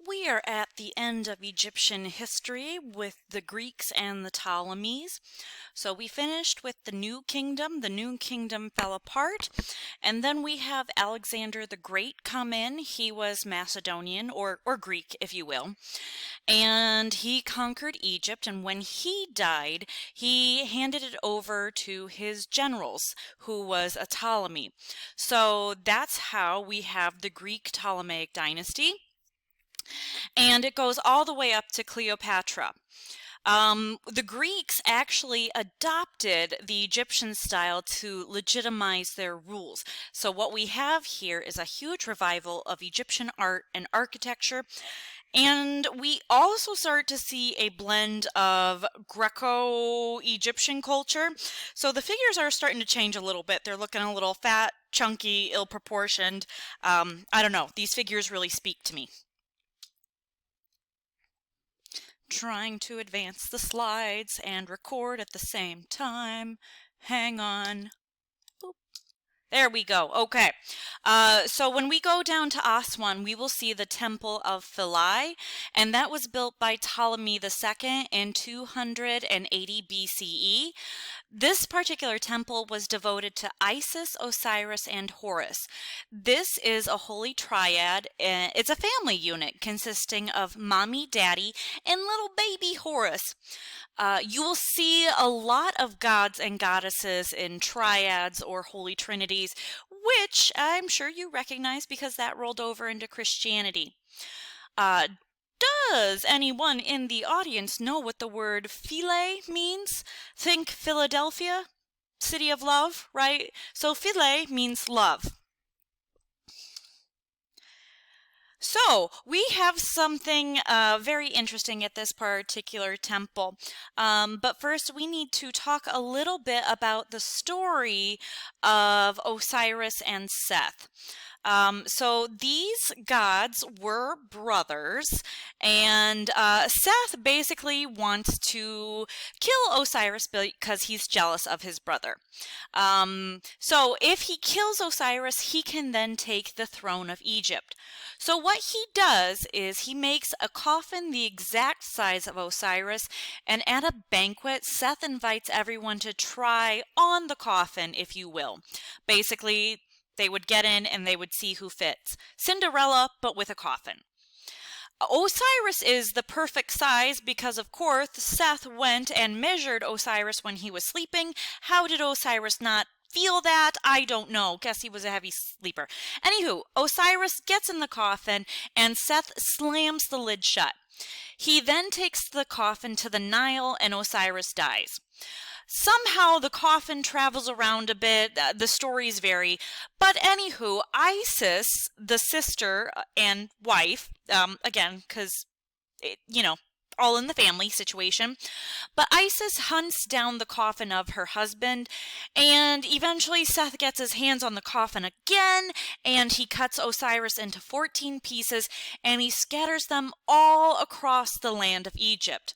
We are at the end of Egyptian history with the Greeks and the Ptolemies. So we finished with the New Kingdom. The New Kingdom fell apart. And then we have Alexander the Great come in. He was Macedonian or Greek, if you will. And he conquered Egypt. And when he died, he handed it over to his generals, who was a Ptolemy. So that's how we have the Greek Ptolemaic dynasty. And it goes all the way up to Cleopatra. The Greeks actually adopted the Egyptian style to legitimize their rules. So what we have here is a huge revival of Egyptian art and architecture. And we also start to see a blend of Greco-Egyptian culture. So the figures are starting to change a little bit. They're looking a little fat, chunky, ill-proportioned. I don't know. These figures really speak to me. Trying to advance the slides and record at the same time. Hang on. Boop. There we go. Okay. So when we go down to Aswan, we will see the Temple of Philae, and that was built by Ptolemy II in 280 BCE. This particular temple was devoted to Isis, Osiris, and Horus. This is a holy triad. It's a family unit consisting of mommy, daddy, and little baby Horus. You will see a lot of gods and goddesses in triads or holy trinities, which I'm sure you recognize because that rolled over into Christianity. Does anyone in the audience know what the word Philae means? Think Philadelphia, city of love, right? So Philae means love. So we have something very interesting at this particular temple. But first we need to talk a little bit about the story of Osiris and Seth. So these gods were brothers, and Seth basically wants to kill Osiris because he's jealous of his brother. So if he kills Osiris, he can then take the throne of Egypt. So what he does is he makes a coffin the exact size of Osiris, and at a banquet, Seth invites everyone to try on the coffin, if you will. Basically, they would get in and they would see who fits. Cinderella, but with a coffin. Osiris is the perfect size because, of course, Seth went and measured Osiris when he was sleeping. How did Osiris not feel that? I don't know. Guess he was a heavy sleeper. Anywho, Osiris gets in the coffin and Seth slams the lid shut. He then takes the coffin to the Nile and Osiris dies. Somehow the coffin travels around a bit, the stories vary, but anywho, Isis, the sister and wife, again, because, all in the family situation, but Isis hunts down the coffin of her husband, and eventually Seth gets his hands on the coffin again, and he cuts Osiris into 14 pieces, and he scatters them all across the land of Egypt.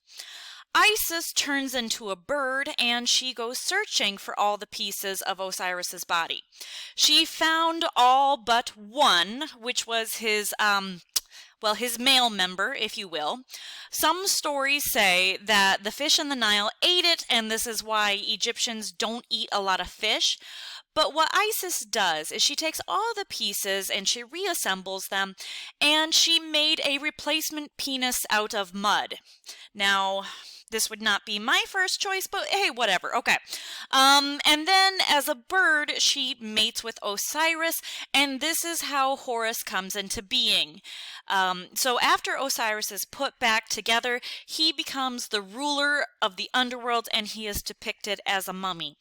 Isis turns into a bird and she goes searching for all the pieces of Osiris's body. She found all but one, which was his male member, if you will. Some stories say that the fish in the Nile ate it, and this is why Egyptians don't eat a lot of fish. But what Isis does is she takes all the pieces and she reassembles them, and she made a replacement penis out of mud. Now, this would not be my first choice, but hey, whatever. Okay. And then as a bird, she mates with Osiris, and this is how Horus comes into being. So after Osiris is put back together, he becomes the ruler of the underworld, and he is depicted as a mummy.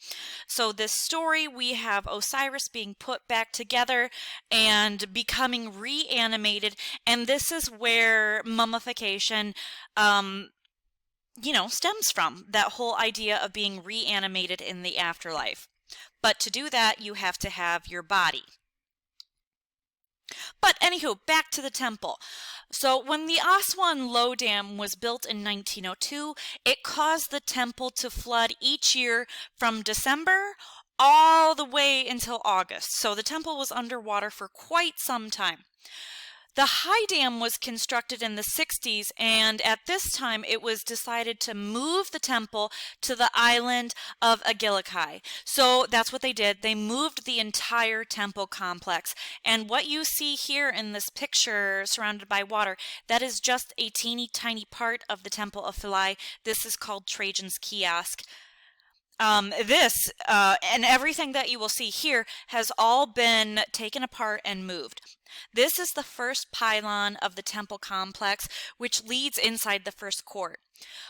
So this story, we have Osiris being put back together and becoming reanimated, and this is where mummification stems from, that whole idea of being reanimated in the afterlife. But to do that, you have to have your body. But anywho, back to the temple. So when the Aswan Low Dam was built in 1902, it caused the temple to flood each year from December all the way until August. So the temple was underwater for quite some time. The high dam was constructed in the 60s, and at this time it was decided to move the temple to the island of Agilikai. So that's what they did. They moved the entire temple complex. And what you see here in this picture surrounded by water, that is just a teeny tiny part of the Temple of Philae. This is called Trajan's Kiosk. And everything that you will see here has all been taken apart and moved. This is the first pylon of the temple complex, which leads inside the first court.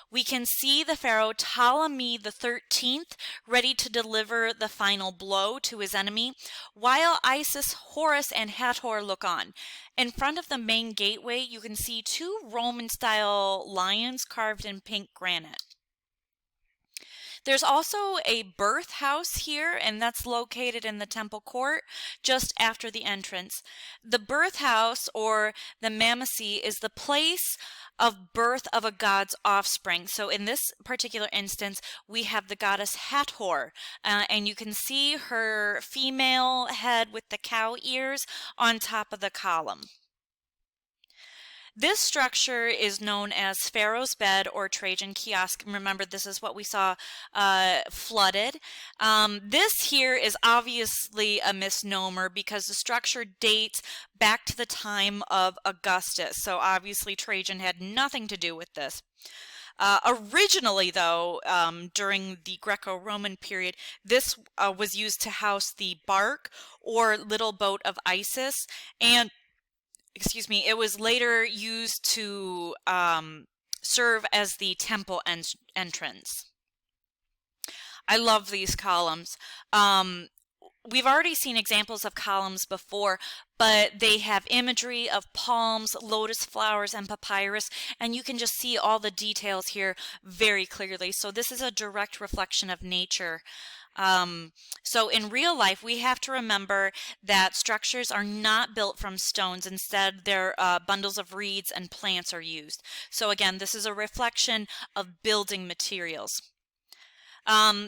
We can see the pharaoh Ptolemy XIII ready to deliver the final blow to his enemy, while Isis, Horus, and Hathor look on. In front of the main gateway, you can see two Roman-style lions carved in pink granite. There's also a birth house here, and that's located in the temple court just after the entrance. The birth house, or the Mammacy, is the place of birth of a god's offspring. So in this particular instance, we have the goddess Hathor, and you can see her female head with the cow ears on top of the column. This structure is known as Pharaoh's Bed or Trajan Kiosk. Remember, this is what we saw flooded. This here is obviously a misnomer because the structure dates back to the time of Augustus. So obviously Trajan had nothing to do with this. Originally, though, during the Greco-Roman period, this was used to house the bark or little boat of Isis, and it was later used to serve as the temple entrance. I love these columns. We've already seen examples of columns before, but they have imagery of palms, lotus flowers, and papyrus, and you can just see all the details here very clearly. So this is a direct reflection of nature. So in real life, we have to remember that structures are not built from stones. Instead, they're bundles of reeds and plants are used. So again, this is a reflection of building materials.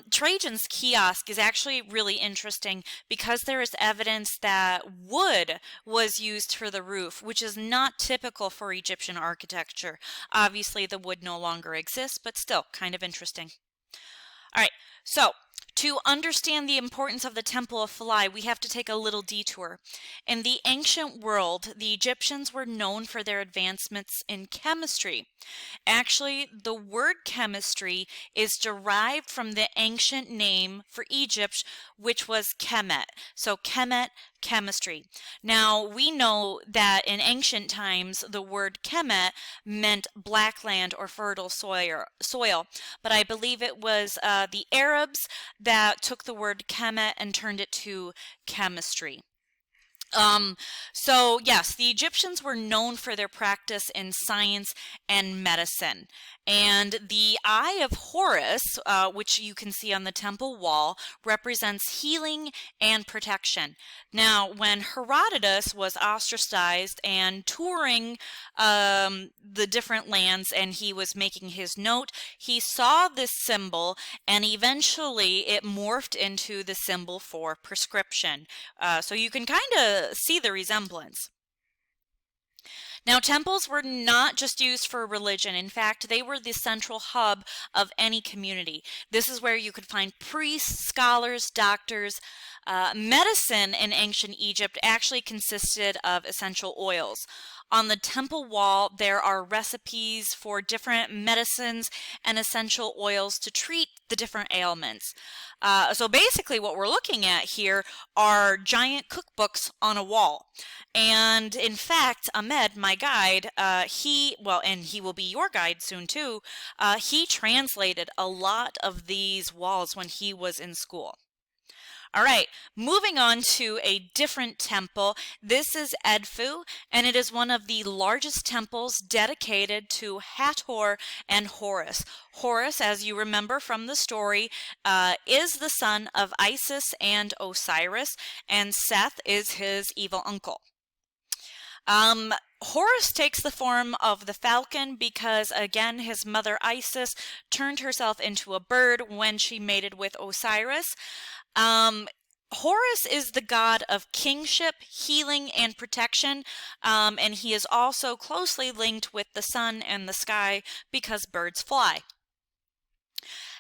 Trajan's Kiosk is actually really interesting because there is evidence that wood was used for the roof, which is not typical for Egyptian architecture. Obviously, the wood no longer exists, but still kind of interesting. All right, so to understand the importance of the Temple of Philae, we have to take a little detour. In the ancient world, the Egyptians were known for their advancements in chemistry. Actually, the word chemistry is derived from the ancient name for Egypt, which was Kemet. So Kemet, chemistry. Now, we know that in ancient times, the word Kemet meant black land or fertile soil, but I believe it was the Arabs that took the word Kemet and turned it to chemistry. So yes, the Egyptians were known for their practice in science and medicine. And the Eye of Horus, which you can see on the temple wall, represents healing and protection. Now, when Herodotus was ostracized and touring the different lands and he was making his note, he saw this symbol and eventually it morphed into the symbol for prescription. So you can kind of see the resemblance. Now, temples were not just used for religion. In fact, they were the central hub of any community. This is where you could find priests, scholars, doctors. Medicine in ancient Egypt actually consisted of essential oils. On the temple wall, there are recipes for different medicines and essential oils to treat the different ailments. So basically what we're looking at here are giant cookbooks on a wall. And in fact, Ahmed, my guide, and he will be your guide soon too, he translated a lot of these walls when he was in school. All right, moving on to a different temple. This is Edfu, and it is one of the largest temples dedicated to Hathor and Horus. Horus, as you remember from the story, is the son of Isis and Osiris, and Seth is his evil uncle. Horus takes the form of the falcon because, again, his mother Isis turned herself into a bird when she mated with Osiris. Horus is the god of kingship, healing, and protection, and he is also closely linked with the sun and the sky because birds fly.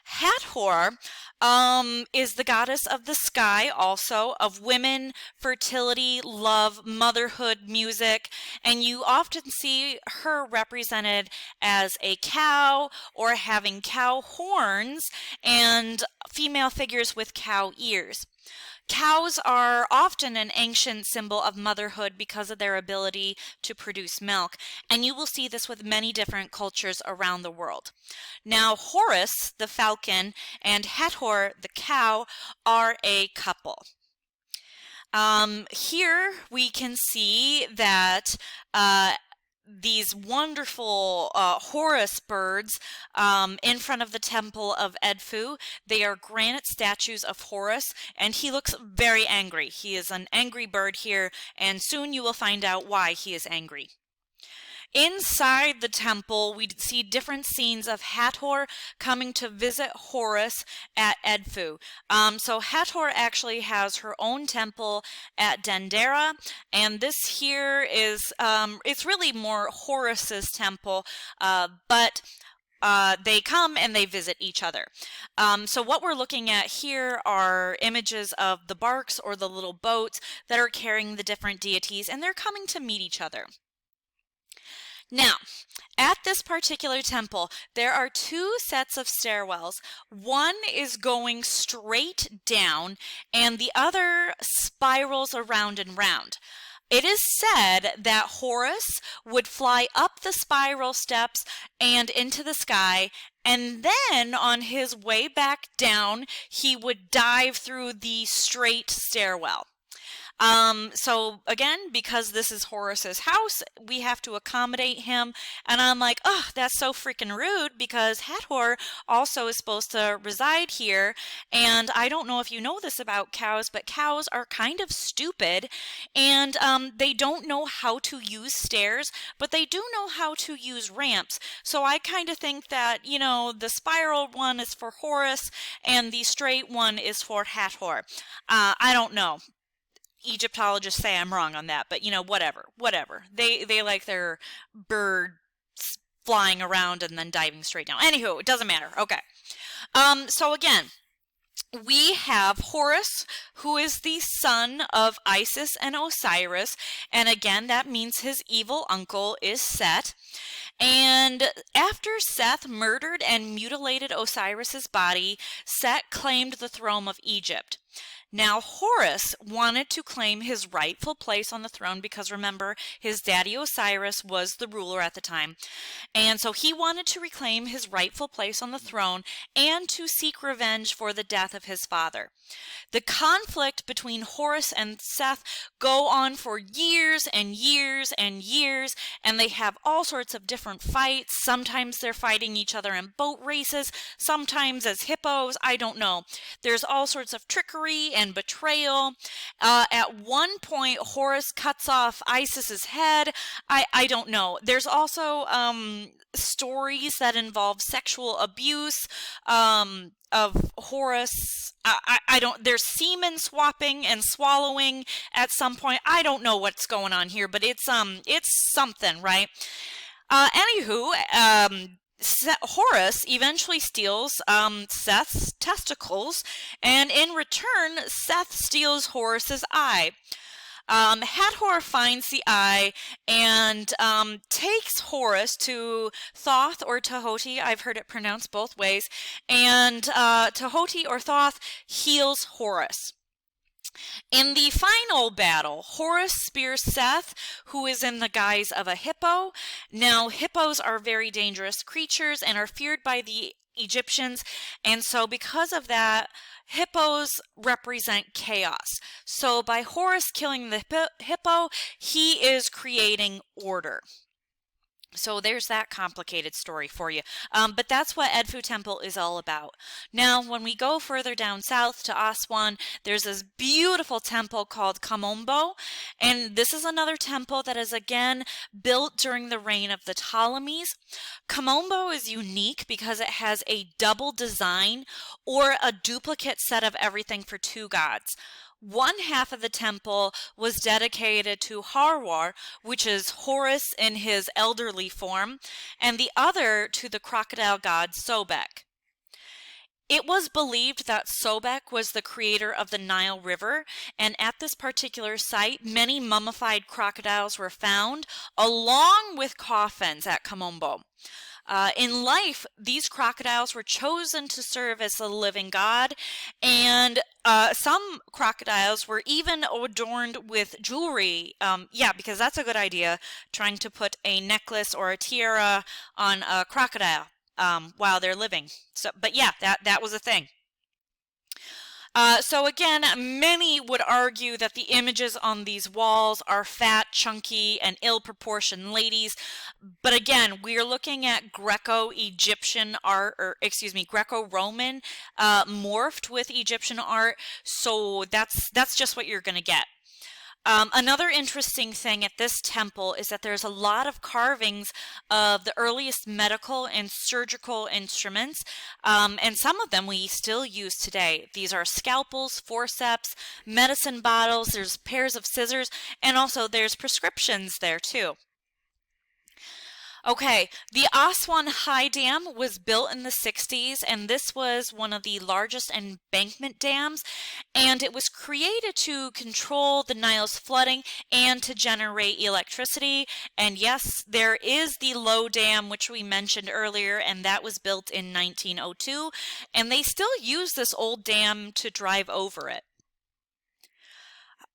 Hathor is the goddess of the sky, also of women, fertility, love, motherhood, music, and you often see her represented as a cow or having cow horns and female figures with cow ears. Cows are often an ancient symbol of motherhood because of their ability to produce milk, and you will see this with many different cultures around the world. Now, Horus, the falcon, and Hathor, the cow, are a couple. Here we can see that these wonderful Horus birds in front of the temple of Edfu. They are granite statues of Horus, and he looks very angry. He is an angry bird here, and soon you will find out why he is angry. Inside the temple, we see different scenes of Hathor coming to visit Horus at Edfu. So Hathor actually has her own temple at Dendera, and this here is, it's really more Horus's temple, but they come and they visit each other. So what we're looking at here are images of the barks or the little boats that are carrying the different deities, and they're coming to meet each other. Now, at this particular temple, there are two sets of stairwells. One is going straight down, and the other spirals around and round. It is said that Horus would fly up the spiral steps and into the sky, and then on his way back down, he would dive through the straight stairwell. So again, because this is Horus's house, we have to accommodate him. And I'm like, oh, that's so freaking rude, because Hathor also is supposed to reside here. And I don't know if you know this about cows, but cows are kind of stupid, and they don't know how to use stairs, but they do know how to use ramps. So I kind of think that, you know, the spiral one is for Horus and the straight one is for Hathor. I don't know. Egyptologists say I'm wrong on that, but you know, whatever. They like their birds flying around and then diving straight down. Anywho, it doesn't matter. Okay. So again, we have Horus, who is the son of Isis and Osiris, and again, that means his evil uncle is Set. And after Seth murdered and mutilated Osiris's body, Set claimed the throne of Egypt. Now, Horus wanted to claim his rightful place on the throne because, remember, his daddy Osiris was the ruler at the time. And so he wanted to reclaim his rightful place on the throne and to seek revenge for the death of his father. The conflict between Horus and Seth go on for years and years and years, and they have all sorts of different fights. Sometimes they're fighting each other in boat races, sometimes as hippos, I don't know. There's all sorts of trickery and betrayal. At one point, Horus cuts off Isis's head. I don't know. There's also stories that involve sexual abuse of Horus. I don't. There's semen swapping and swallowing at some point. I don't know what's going on here, but it's something, right? Anywho, Horus eventually steals Seth's testicles, and in return, Seth steals Horus's eye. Hathor finds the eye and takes Horus to Thoth or Tahoti. I've heard it pronounced both ways. And Tahoti or Thoth heals Horus. In the final battle, Horus spears Seth, who is in the guise of a hippo. Now, hippos are very dangerous creatures and are feared by the Egyptians, and so because of that, hippos represent chaos. So by Horus killing the hippo, he is creating order. So there's that complicated story for you. But that's what Edfu Temple is all about. Now, when we go further down south to Aswan, there's this beautiful temple called Kamombo. And this is another temple that is again built during the reign of the Ptolemies. Kamombo is unique because it has a double design or a duplicate set of everything for two gods. One half of the temple was dedicated to Harwar, which is Horus in his elderly form, and the other to the crocodile god Sobek. It was believed that Sobek was the creator of the Nile River, and at this particular site, many mummified crocodiles were found, along with coffins at Komombo. In life, these crocodiles were chosen to serve as the living god, and some crocodiles were even adorned with jewelry. Yeah, because that's a good idea, trying to put a necklace or a tiara on a crocodile while they're living. So, but yeah, that was a thing. So again, many would argue that the images on these walls are fat, chunky, and ill-proportioned ladies. But again, we are looking at Greco-Egyptian art, or excuse me, Greco-Roman morphed with Egyptian art. So that's just what you're going to get. Another interesting thing at this temple is that there's a lot of carvings of the earliest medical and surgical instruments, and some of them we still use today. These are scalpels, forceps, medicine bottles, there's pairs of scissors, and also there's prescriptions there too. Okay, the Aswan High Dam was built in the 60s, and this was one of the largest embankment dams, and it was created to control the Nile's flooding and to generate electricity. And yes, there is the Low Dam, which we mentioned earlier, and that was built in 1902, and they still use this old dam to drive over it.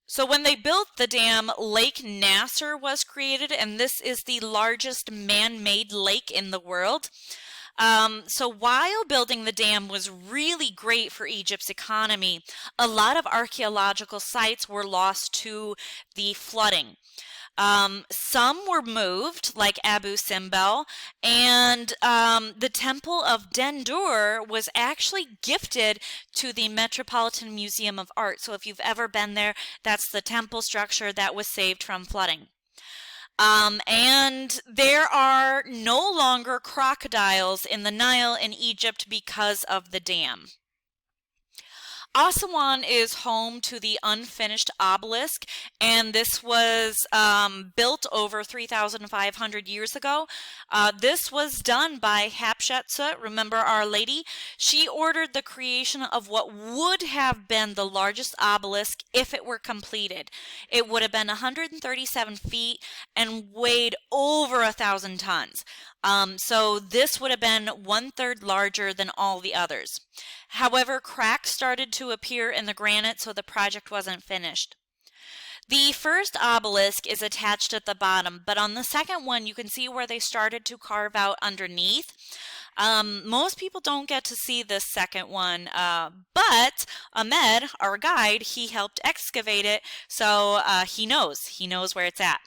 So when they built the dam, Lake Nasser was created, and this is the largest man-made lake in the world. So while building the dam was really great for Egypt's economy, a lot of archaeological sites were lost to the flooding. Some were moved, like Abu Simbel, and the Temple of Dendur was actually gifted to the Metropolitan Museum of Art. So if you've ever been there, that's the temple structure that was saved from flooding. And there are no longer crocodiles in the Nile in Egypt because of the dam. Aswan is home to the unfinished obelisk, and this was built over 3,500 years ago. This was done by Hatshepsut, remember Our Lady. She ordered the creation of what would have been the largest obelisk if it were completed. It would have been 137 feet and weighed over 1,000 tons. So this would have been 1/3 larger than all the others. However, cracks started to appear in the granite, so the project wasn't finished. The first obelisk is attached at the bottom, but on the second one you can see where they started to carve out underneath. Most people don't get to see this second one, but Ahmed, our guide, he helped excavate it, so he knows where it's at.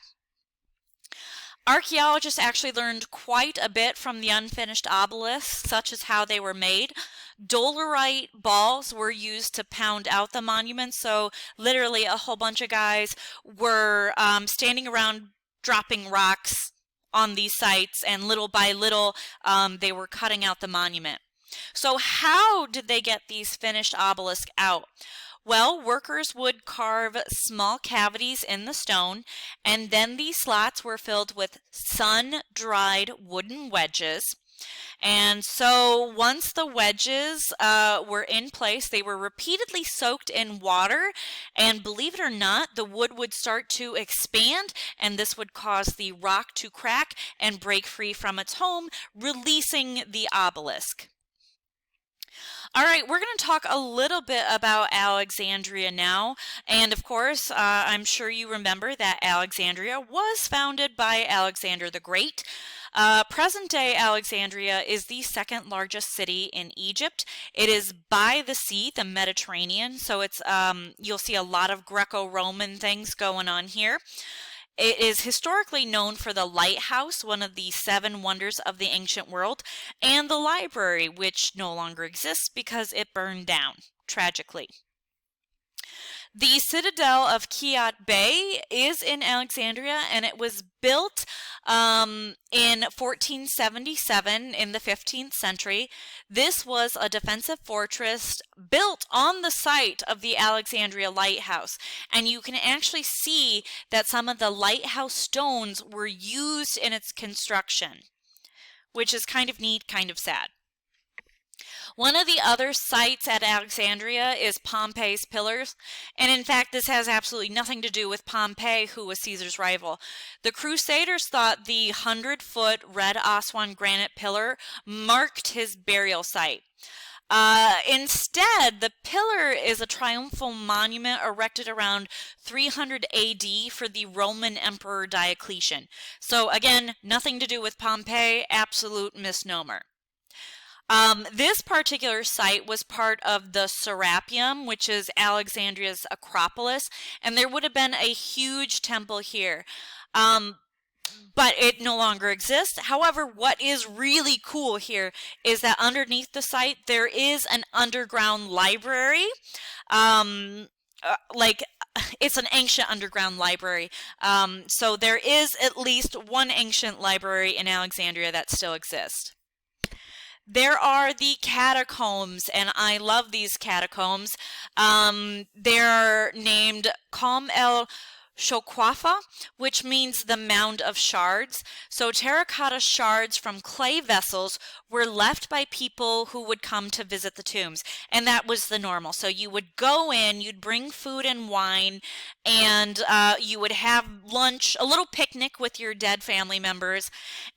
Archaeologists actually learned quite a bit from the unfinished obelisks, such as how they were made. Dolerite balls were used to pound out the monument, so literally a whole bunch of guys were standing around dropping rocks on these sites, and little by little they were cutting out the monument. So how did they get these finished obelisks out? Well, workers would carve small cavities in the stone, and then these slots were filled with sun-dried wooden wedges. And so once the wedges were in place, they were repeatedly soaked in water, and believe it or not, the wood would start to expand, and this would cause the rock to crack and break free from its home, releasing the obelisk. All right, we're going to talk a little bit about Alexandria now. And of course, I'm sure you remember that Alexandria was founded by Alexander the Great. Present-day Alexandria is the second largest city in Egypt. It is by the sea, the Mediterranean, so it's you'll see a lot of Greco-Roman things going on here. It is historically known for the lighthouse, one of the 7 wonders of the ancient world, and the library, which no longer exists because it burned down, tragically. The citadel of Kiat Bey is in Alexandria, and it was built in 1477 in the 15th century. This was a defensive fortress built on the site of the Alexandria Lighthouse, and you can actually see that some of the lighthouse stones were used in its construction, which is kind of neat, kind of sad. One of the other sites at Alexandria is Pompey's Pillars, and in fact this has absolutely nothing to do with Pompey, who was Caesar's rival. The Crusaders thought the 100-foot red Aswan granite pillar marked his burial site. Instead, the pillar is a triumphal monument erected around 300 AD for the Roman Emperor Diocletian. So again, nothing to do with Pompey, absolute misnomer. This particular site was part of the Serapeum, which is Alexandria's Acropolis, and there would have been a huge temple here. But it no longer exists. However, what is really cool here is that underneath the site there is an underground library. It's an ancient underground library. So there is at least one ancient library in Alexandria that still exists. There are the catacombs, and I love these catacombs. They're named Kom el Shokwafa, which means the mound of shards. So terracotta shards from clay vessels were left by people who would come to visit the tombs, and that was the normal. So you would go in, you'd bring food and wine, and you would have lunch, a little picnic with your dead family members.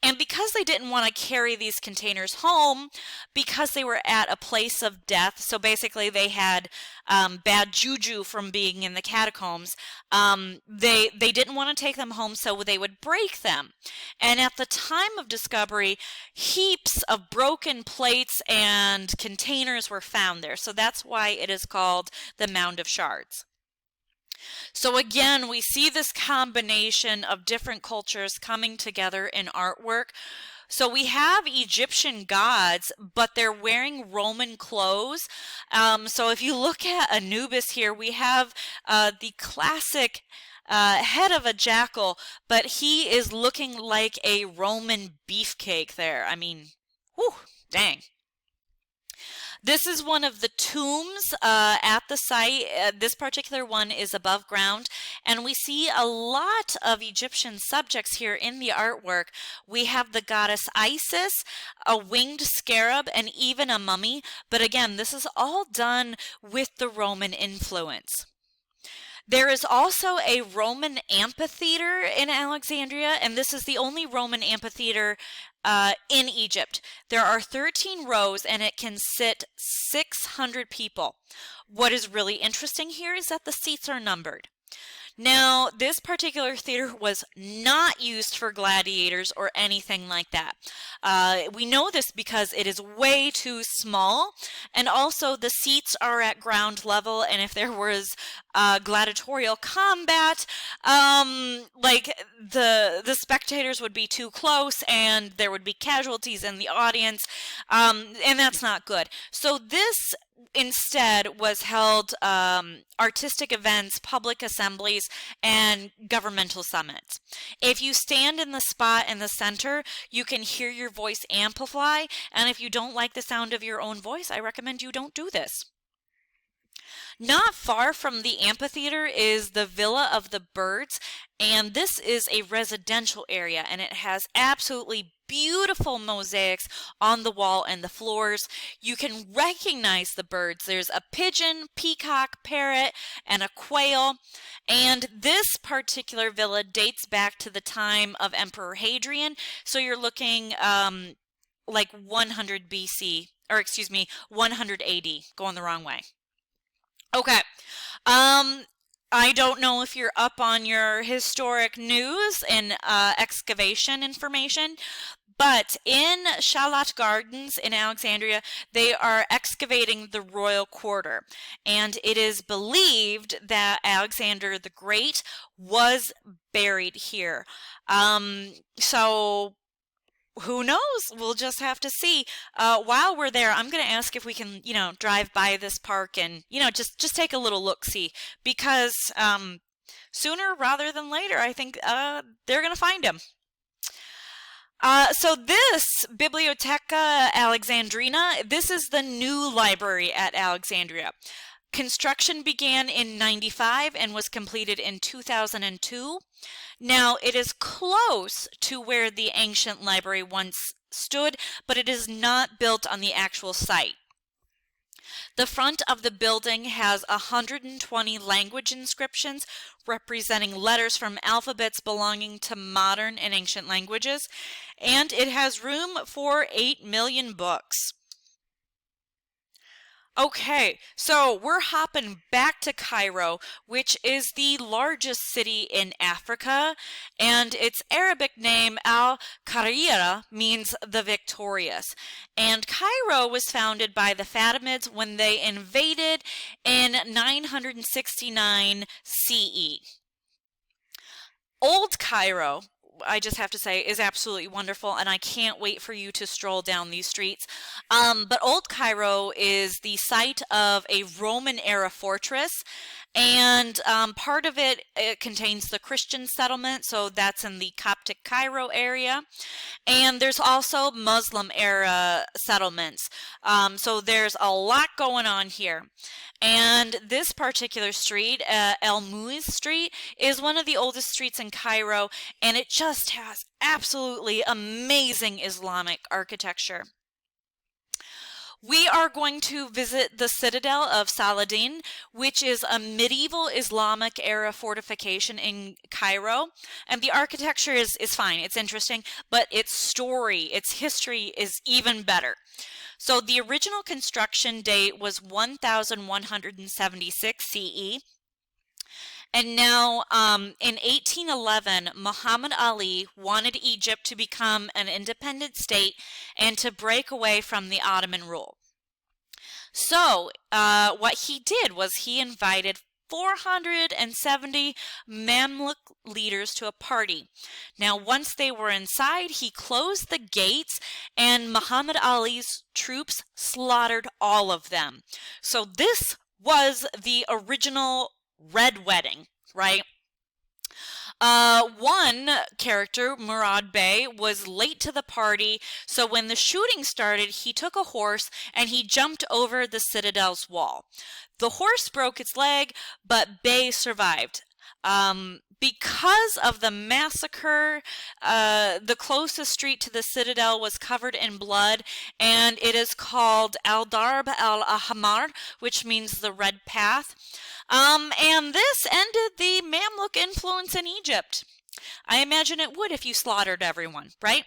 And because they didn't want to carry these containers home, because they were at a place of death, so basically they had bad juju from being in the catacombs, they didn't want to take them home, so they would break them. And at the time of discovery, heaps of broken plates and containers were found there. So that's why it is called the Mound of Shards. So again, we see this combination of different cultures coming together in artwork. So we have Egyptian gods, but they're wearing Roman clothes. So if you look at Anubis here, we have the classic head of a jackal, but he is looking like a Roman beefcake there. I mean, whew, dang. This is one of the tombs at the site. This particular one is above ground, and we see a lot of Egyptian subjects here in the artwork. We have the goddess Isis, a winged scarab, and even a mummy. But again, this is all done with the Roman influence. There is also a Roman amphitheater in Alexandria, and this is the only Roman amphitheater in Egypt. There are 13 rows, and it can sit 600 people. What is really interesting here is that the seats are numbered. Now, this particular theater was not used for gladiators or anything like that. We know this because it is way too small, and also the seats are at ground level, and if there was gladiatorial combat, like the spectators would be too close, and there would be casualties in the audience, and that's not good. So this instead was held artistic events, public assemblies, and governmental summits. If you stand in the spot in the center, you can hear your voice amplify, and if you don't like the sound of your own voice, I recommend you don't do this. Not far from the amphitheater is the Villa of the Birds, and this is a residential area, and it has absolutely beautiful mosaics on the wall and the floors. You can recognize the birds. There's a pigeon, peacock, parrot, and a quail. And this particular villa dates back to the time of Emperor Hadrian. So you're looking like 100 BC, or excuse me, 100 AD, going the wrong way. Okay. I don't know if you're up on your historic news and excavation information, but in Shalat Gardens in Alexandria, they are excavating the royal quarter. And it is believed that Alexander the Great was buried here. So Who knows? We'll just have to see. While we're there, I'm going to ask if we can, drive by this park and, just take a little look-see because sooner rather than later, I think they're going to find him. So this Bibliotheca Alexandrina, this is the new library at Alexandria. Construction began in 95 and was completed in 2002. Now, it is close to where the ancient library once stood, but it is not built on the actual site. The front of the building has 120 language inscriptions representing letters from alphabets belonging to modern and ancient languages, and it has room for 8 million books. Okay, so we're hopping back to Cairo, which is the largest city in Africa, and its Arabic name Al-Qahira means the victorious. And Cairo was founded by the Fatimids when they invaded in 969 CE. Old Cairo, I just have to say, is absolutely wonderful, and I can't wait for you to stroll down these streets. But Old Cairo is the site of a Roman-era fortress, and part of it contains the Christian settlement, so that's in the Coptic Cairo area. And there's also Muslim-era settlements, so there's a lot going on here. And this particular street, El Muiz Street, is one of the oldest streets in Cairo, and it just has absolutely amazing Islamic architecture. We are going to visit the Citadel of Saladin, which is a medieval Islamic era fortification in Cairo. And the architecture is fine, it's interesting, but its story, its history is even better. So the original construction date was 1176 CE. And now in 1811, Muhammad Ali wanted Egypt to become an independent state and to break away from the Ottoman rule. So what he did was he invited 470 Mamluk leaders to a party. Now, once they were inside, he closed the gates and Muhammad Ali's troops slaughtered all of them. So this was the original Red Wedding, right? One character, Murad Bey, was late to the party, so when the shooting started, he took a horse and he jumped over the citadel's wall. The horse broke its leg, but Bey survived. Because of the massacre, the closest street to the citadel was covered in blood, and it is called Al-Darb al-Ahmar, which means the red path. And this ended the Mamluk influence in Egypt. I imagine it would if you slaughtered everyone, right?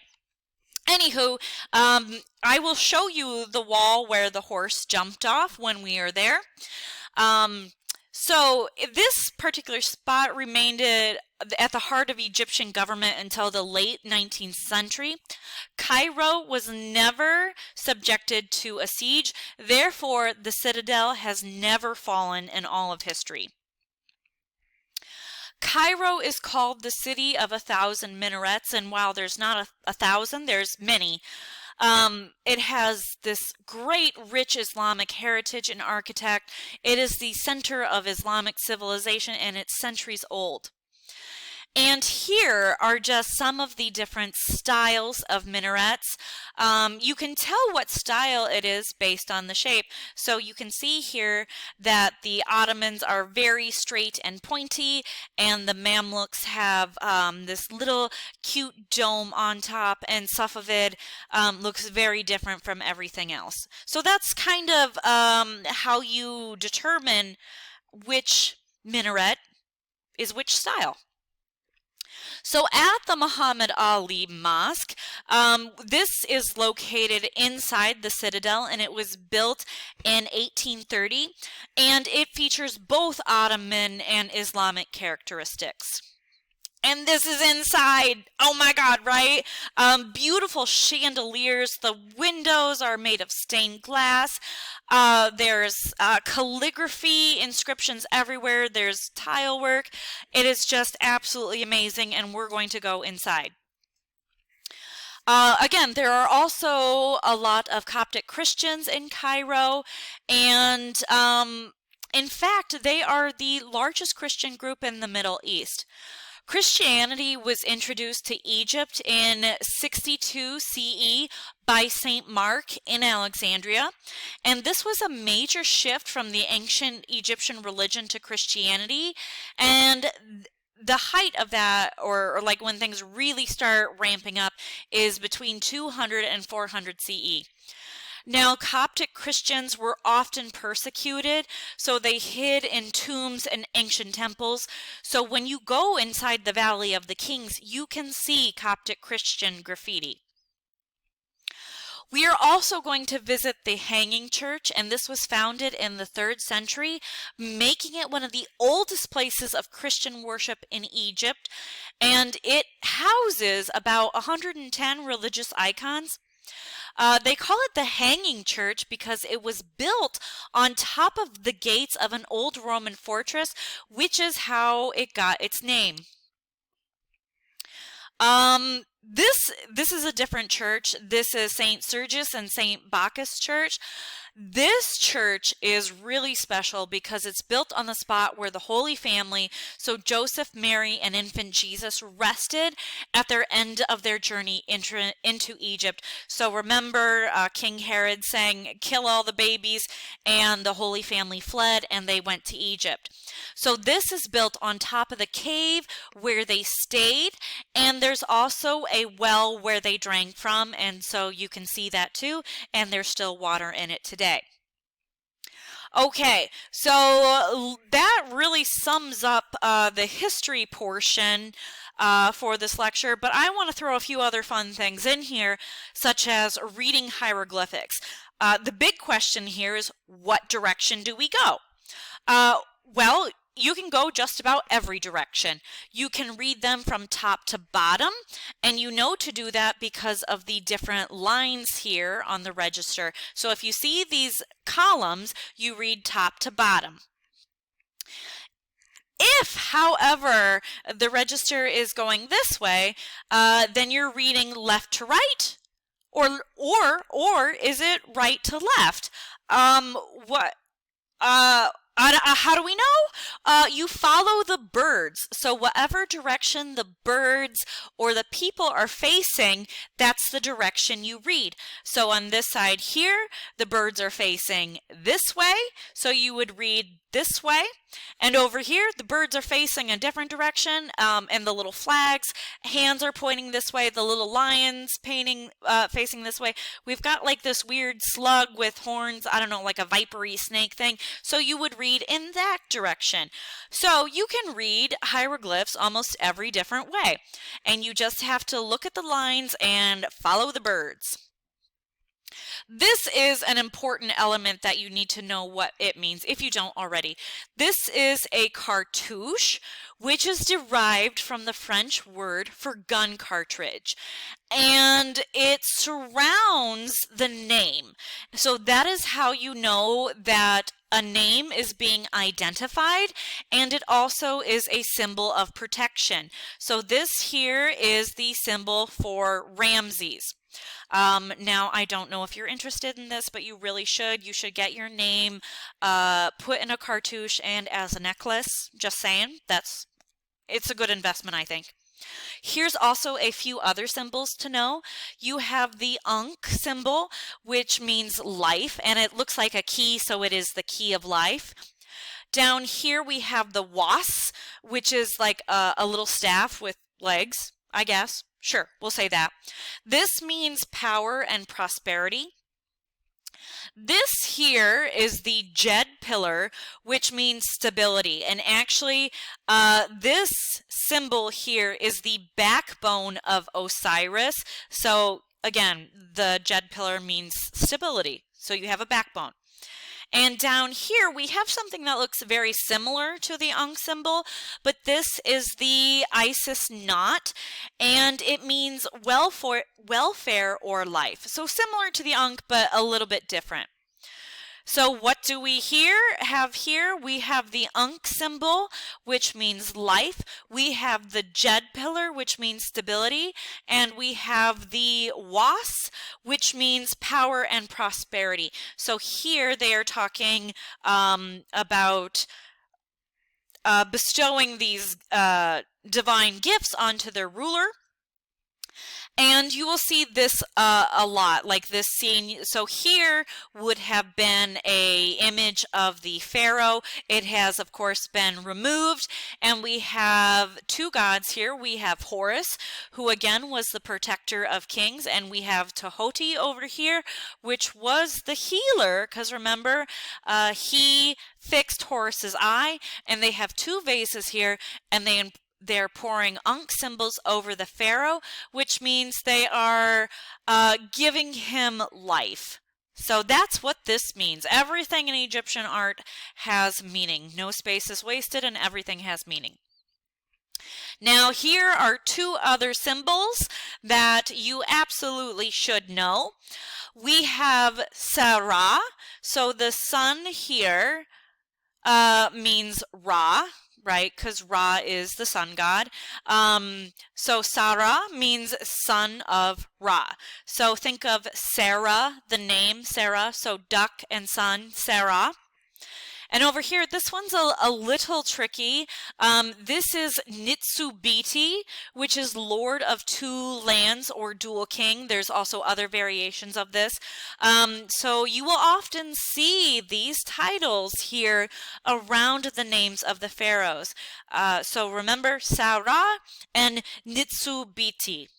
Anywho, I will show you the wall where the horse jumped off when we are there. So this particular spot remained at the heart of Egyptian government until the late 19th century. Cairo was never subjected to a siege, therefore the citadel has never fallen in all of history. Cairo is called the city of 1,000 minarets, and while there's not a thousand, there's many. It has this great rich Islamic heritage and architect. It is the center of Islamic civilization and it's centuries old. And here are just some of the different styles of minarets. You can tell what style it is based on the shape. So you can see here that the Ottomans are very straight and pointy, and the Mamluks have this little cute dome on top, and Safavid looks very different from everything else. So that's kind of how you determine which minaret is which style. So at the Muhammad Ali Mosque, this is located inside the citadel, and it was built in 1830, and it features both Ottoman and Islamic characteristics. And this is inside. Oh my God, right? Beautiful chandeliers. The windows are made of stained glass. There's calligraphy, inscriptions everywhere. There's tile work. It is just absolutely amazing, and we're going to go inside. Again, there are also a lot of Coptic Christians in Cairo, and in fact, they are the largest Christian group in the Middle East. Christianity was introduced to Egypt in 62 CE by St. Mark in Alexandria, and this was a major shift from the ancient Egyptian religion to Christianity, and the height of that, or like when things really start ramping up, is between 200 and 400 CE. Now, Coptic Christians were often persecuted, so they hid in tombs and ancient temples. So when you go inside the Valley of the Kings, you can see Coptic Christian graffiti. We are also going to visit the Hanging Church, and this was founded in the 3rd century, making it one of the oldest places of Christian worship in Egypt, and it houses about 110 religious icons. They call it the Hanging Church because it was built on top of the gates of an old Roman fortress, which is how it got its name. This is a different church. This is St. Sergius and St. Bacchus Church. This church is really special because it's built on the spot where the Holy Family, so Joseph, Mary, and infant Jesus, rested at their end of their journey into Egypt. So remember, King Herod saying, "Kill all the babies," and the Holy Family fled and they went to Egypt. So this is built on top of the cave where they stayed, and there's also a well where they drank from, and so you can see that too, and there's still water in it today. Okay, so that really sums up the history portion for this lecture, but I want to throw a few other fun things in here, such as reading hieroglyphics. The big question here is, what direction do we go? Well, you can go just about every direction. You can read them from top to bottom, and you know to do that because of the different lines here on the register. So if you see these columns, you read top to bottom. If, however, the register is going this way, then you're reading left to right, or is it right to left? How do we know? You follow the birds. So whatever direction the birds or the people are facing, that's the direction you read. So on this side here, the birds are facing this way, so you would read this way. And over here, the birds are facing a different direction, and the little flags, hands are pointing this way, the little lions facing this way. We've got like this weird slug with horns, I don't know, like a vipery snake thing. So you would read in that direction. So you can read hieroglyphs almost every different way, and you just have to look at the lines and follow the birds. This is an important element that you need to know what it means if you don't already. This is a cartouche, which is derived from the French word for gun cartridge, and it surrounds the name. So that is how you know that a name is being identified, and it also is a symbol of protection. So this here is the symbol for Ramses. Now, I don't know if you're interested in this, but you really should. You should get your name put in a cartouche and as a necklace. Just saying. It's a good investment, I think. Here's also a few other symbols to know. You have the Ankh symbol, which means life, and it looks like a key, so it is the key of life. Down here we have the Was, which is like a little staff with legs, I guess. Sure, we'll say that. This means power and prosperity. This here is the Jed pillar, which means stability. And actually, this symbol here is the backbone of Osiris. So again, the Jed pillar means stability. So you have a backbone. And down here we have something that looks very similar to the Ankh symbol, but this is the Isis knot, and it means welfare or life. So similar to the Ankh, but a little bit different. So what do we have here? We have the Ankh symbol, which means life. We have the Jed pillar, which means stability. And we have the Was, which means power and prosperity. So here they are talking about bestowing these divine gifts onto their ruler. And you will see this a lot, like this scene. So here would have been a image of the pharaoh. It has, of course, been removed. And we have two gods here. We have Horus, who again was the protector of kings. And we have Tahoti over here, which was the healer. Because remember, he fixed Horus's eye. And they have two vases here. And they're pouring Ankh symbols over the pharaoh, which means they are giving him life. So that's what this means. Everything in Egyptian art has meaning. No space is wasted and everything has meaning. Now here are two other symbols that you absolutely should know. We have Sarah. So the sun here means Ra, right? Because Ra is the sun god. So Sarah means son of Ra. So think of Sarah, the name Sarah. So duck and sun, Sarah. And over here, this one's a little tricky. This is Nitsubiti, which is Lord of Two Lands or Dual King. There's also other variations of this. So you will often see these titles here around the names of the pharaohs. So remember Sarah and Nitsubiti.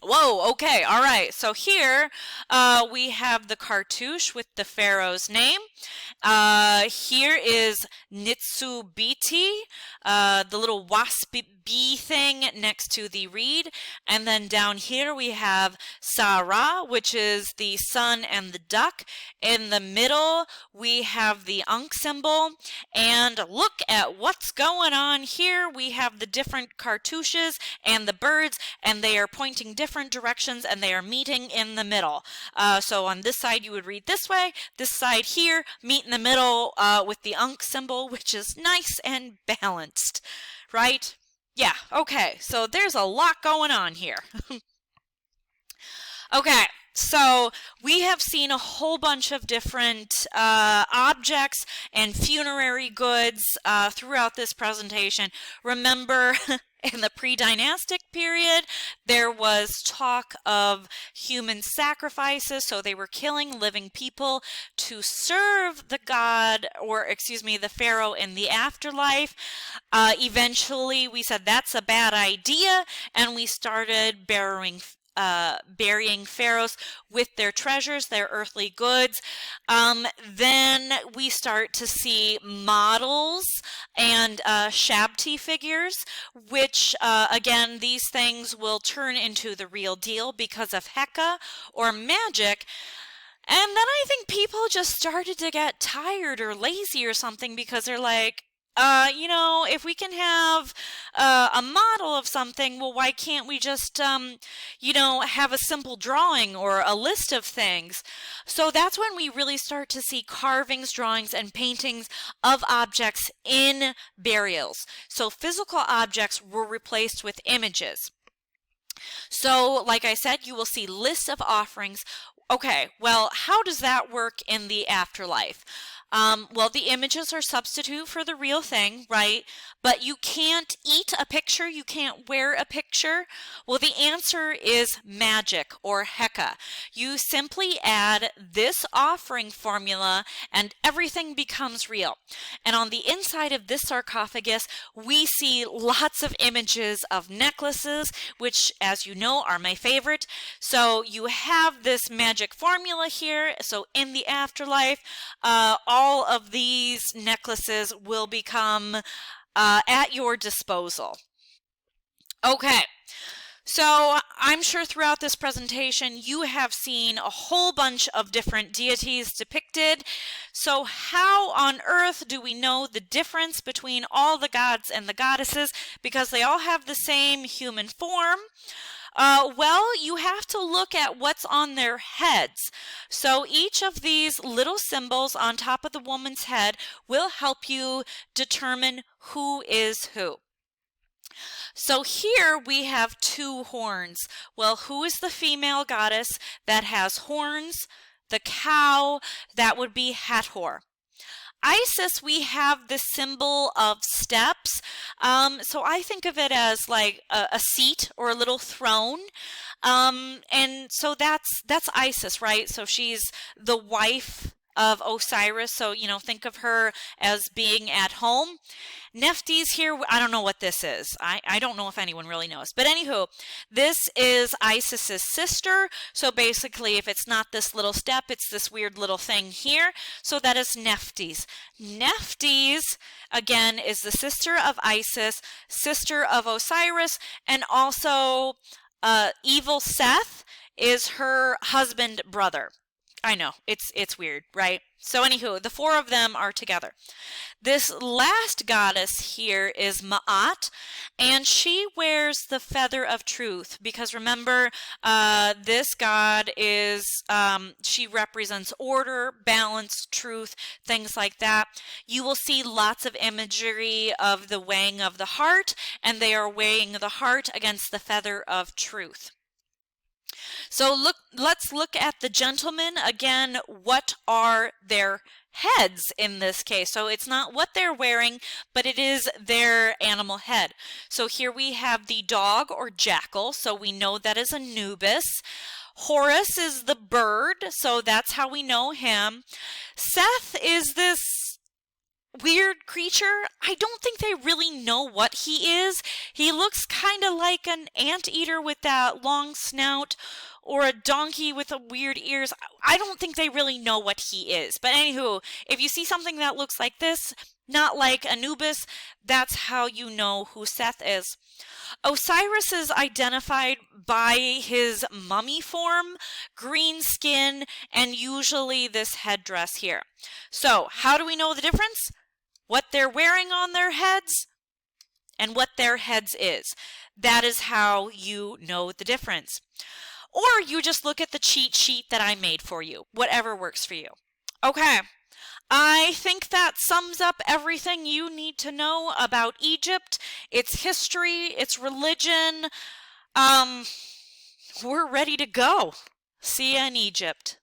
Whoa, okay, all right. So here we have the cartouche with the pharaoh's name. Here is Nitsubiti, the little waspy bee thing next to the reed. And then down here we have Sarah, which is the sun and the duck. In the middle we have the Ankh symbol. And look at what's going on here. We have the different cartouches and the birds, and they are pointing different directions and they are meeting in the middle. So on this side you would read this way, this side here meet in the middle with the Ankh symbol, which is nice and balanced, right? Yeah, okay, so there's a lot going on here. Okay, so we have seen a whole bunch of different objects and funerary goods throughout this presentation. Remember, in the pre-dynastic period, there was talk of human sacrifices, so they were killing living people to serve the god, or excuse me, the pharaoh in the afterlife. Eventually, we said that's a bad idea, and we started burying pharaohs with their treasures, their earthly goods. Then we start to see models and Shabti figures, which again, these things will turn into the real deal because of Heka or magic. And then I think people just started to get tired or lazy or something because they're like, you know, if we can have a model of something, well, why can't we just, you know, have a simple drawing or a list of things? So that's when we really start to see carvings, drawings, and paintings of objects in burials. So physical objects were replaced with images. So, like I said, you will see lists of offerings. Okay, well, how does that work in the afterlife? Well, the images are substitute for the real thing, right? But you can't eat a picture, you can't wear a picture. Well, the answer is magic or Heka. You simply add this offering formula and everything becomes real. And on the inside of this sarcophagus, we see lots of images of necklaces, which, as you know, are my favorite. So you have this magic formula here. So in the afterlife, all of these necklaces will become at your disposal. Okay, so I'm sure throughout this presentation you have seen a whole bunch of different deities depicted. So how on earth do we know the difference between all the gods and the goddesses? Because they all have the same human form. Well, you have to look at what's on their heads. So each of these little symbols on top of the woman's head will help you determine who is who. So here we have two horns. Well, who is the female goddess that has horns? The cow, that would be Hathor. Isis, we have the symbol of steps. So I think of it as like a seat or a little throne. And so that's Isis, right? So she's the wife of Osiris. So, think of her as being at home. Nephthys here, I don't know what this is. I don't know if anyone really knows. But anywho, this is Isis's sister. So basically, if it's not this little step, it's this weird little thing here. So that is Nephthys. Nephthys, again, is the sister of Isis, sister of Osiris, and also evil Seth is her husband brother. I know, it's weird, right? So anywho, the four of them are together. This last goddess here is Ma'at, and she wears the feather of truth because remember, this god is, she represents order, balance, truth, things like that. You will see lots of imagery of the weighing of the heart, and they are weighing the heart against the feather of truth. So let's look at the gentlemen. Again, what are their heads in this case? So it's not what they're wearing, but it is their animal head. So here we have the dog or jackal, so we know that is Anubis. Horus is the bird, so that's how we know him. Seth is this weird creature. I don't think they really know what he is. He looks kind of like an anteater with that long snout or a donkey with the weird ears. I don't think they really know what he is. But anywho, if you see something that looks like this, not like Anubis, that's how you know who Seth is. Osiris is identified by his mummy form, green skin, and usually this headdress here. So how do we know the difference? What they're wearing on their heads and what their heads is. That is how you know the difference. Or you just look at the cheat sheet that I made for you, whatever works for you. Okay, I think that sums up everything you need to know about Egypt, its history, its religion. We're ready to go. See you in Egypt.